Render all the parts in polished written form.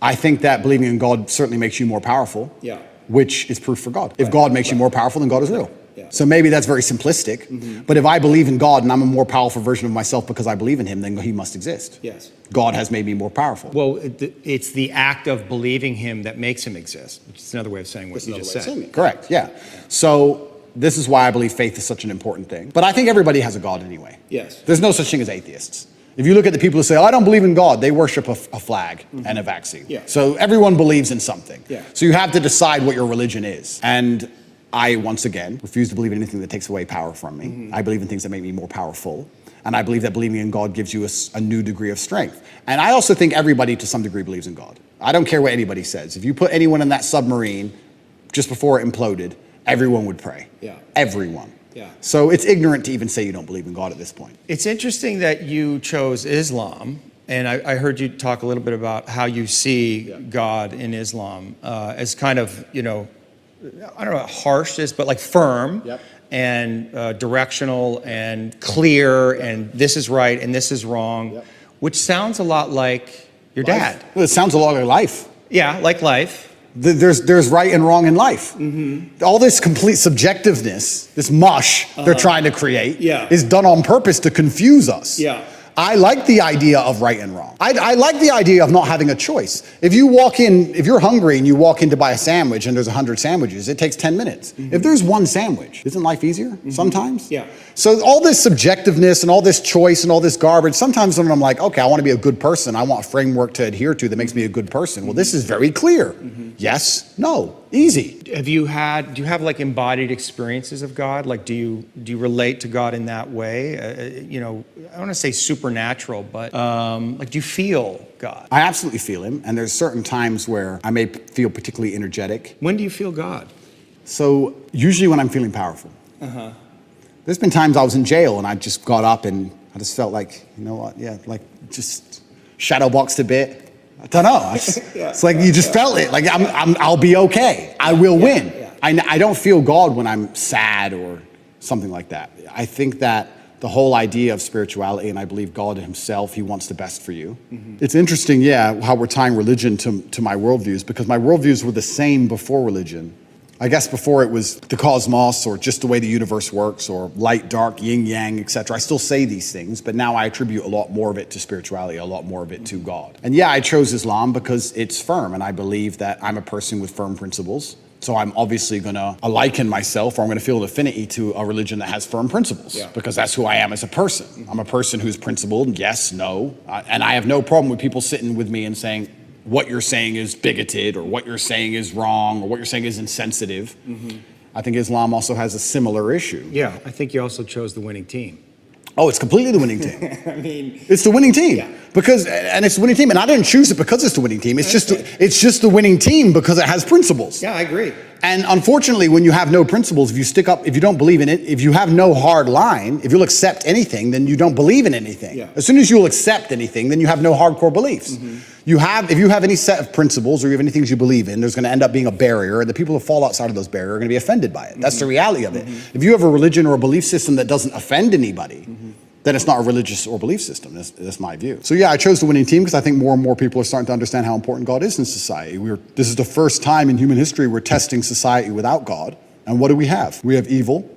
I think that believing in God certainly makes you more powerful, which is proof for God. If God makes you more powerful, then God is real. So maybe that's very simplistic, but if I believe in God and I'm a more powerful version of myself because I believe in him, then he must exist. God has made me more powerful. Well, it's the act of believing him that makes him exist, which is another way of saying what you just said. Correct, yeah. So this is why I believe faith is such an important thing. But I think everybody has a God anyway. There's no such thing as atheists. If you look at the people who say, oh, I don't believe in God, they worship a flag and a vaccine. So everyone believes in something. So you have to decide what your religion is. And I, once again, refuse to believe in anything that takes away power from me. I believe in things that make me more powerful. And I believe that believing in God gives you a new degree of strength. And I also think everybody to some degree believes in God. I don't care what anybody says. If you put anyone in that submarine just before it imploded, everyone would pray. Everyone. So it's ignorant to even say you don't believe in God at this point. It's interesting that you chose Islam. And I heard you talk a little bit about how you see God in Islam as kind of, you know, I don't know how harsh this, but like firm and directional and clear, and this is right and this is wrong, which sounds a lot like your dad. Well, it sounds a lot like life. Yeah, like life. There's right and wrong in life. All this complete subjectiveness, this mush they're trying to create is done on purpose to confuse us. I like the idea of right and wrong. I like the idea of not having a choice. If you walk in, if you're hungry and you walk in to buy a sandwich and there's 100 sandwiches, it takes 10 minutes. If there's one sandwich, isn't life easier sometimes? So all this subjectiveness and all this choice and all this garbage, sometimes when I'm like, okay, I want to be a good person, I want a framework to adhere to that makes me a good person. Well, this is very clear. Yes, no, easy. Do you have like embodied experiences of God? Like, do you relate to God in that way? You know, I don't want to say supernatural, but like, do you feel God? I absolutely feel him. And there's certain times where I may feel particularly energetic. When do you feel God? So usually when I'm feeling powerful. There's been times I was in jail and I just got up and I just felt like, you know what? Yeah, like just shadow boxed a bit. I don't know. It's like you just felt it. Like I'll be okay. I will win. I don't feel God when I'm sad or something like that. I think that the whole idea of spirituality, and I believe God himself, he wants the best for you. It's interesting, how we're tying religion to my worldviews, because my worldviews were the same before religion. I guess before it was the cosmos or just the way the universe works or light, dark, yin, yang, etc. I still say these things, but now I attribute a lot more of it to spirituality, a lot more of it to God. And I chose Islam because it's firm, and I believe that I'm a person with firm principles. So I'm obviously going to liken myself, or I'm going to feel an affinity to a religion that has firm principles, because that's who I am as a person. I'm a person who's principled, yes, no, and I have no problem with people sitting with me and saying, what you're saying is bigoted, or what you're saying is wrong, or what you're saying is insensitive. I think Islam also has a similar issue. Yeah, I think you also chose the winning team. Oh, it's completely the winning team. I mean, it's the winning team and it's the winning team, and I didn't choose it because it's the winning team. It's just the winning team because it has principles. Yeah, I agree. And unfortunately, when you have no principles, if you stick up, if you don't believe in it, if you have no hard line, if you'll accept anything, then you don't believe in anything. As soon as you'll accept anything, then you have no hardcore beliefs. If you have any set of principles or you have any things you believe in, there's going to end up being a barrier, and the people who fall outside of those barriers are going to be offended by it. That's the reality of it. If you have a religion or a belief system that doesn't offend anybody, then it's not a religious or belief system. That's my view. So I chose the winning team because I think more and more people are starting to understand how important God is in society. This is the first time in human history we're testing society without God. And what do we have? We have evil.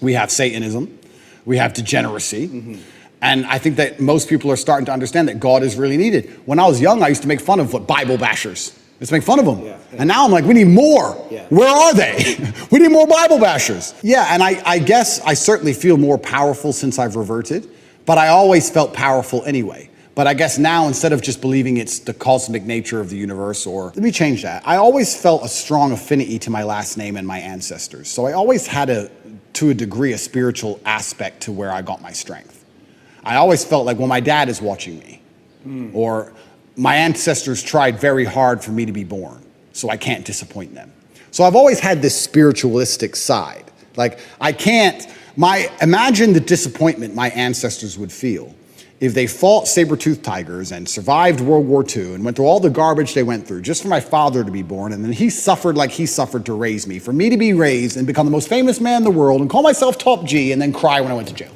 We have Satanism. We have degeneracy. And I think that most people are starting to understand that God is really needed. When I was young, I used to make fun of Bible bashers. Let's make fun of them. And now I'm like, we need more. Where are they? We need more Bible bashers. And I guess I certainly feel more powerful since I've reverted, but I always felt powerful anyway. But I guess now, instead of just believing it's the cosmic nature of the universe, or let me change that. I always felt a strong affinity to my last name and my ancestors. So I always had to a degree, a spiritual aspect to where I got my strength. I always felt like, well, my dad is watching me, or my ancestors tried very hard for me to be born, so I can't disappoint them. So I've always had this spiritualistic side. Like, imagine the disappointment my ancestors would feel if they fought saber-toothed tigers and survived World War II and went through all the garbage they went through just for my father to be born, and then he suffered like he suffered to raise me, for me to be raised and become the most famous man in the world and call myself top G and then cry when I went to jail.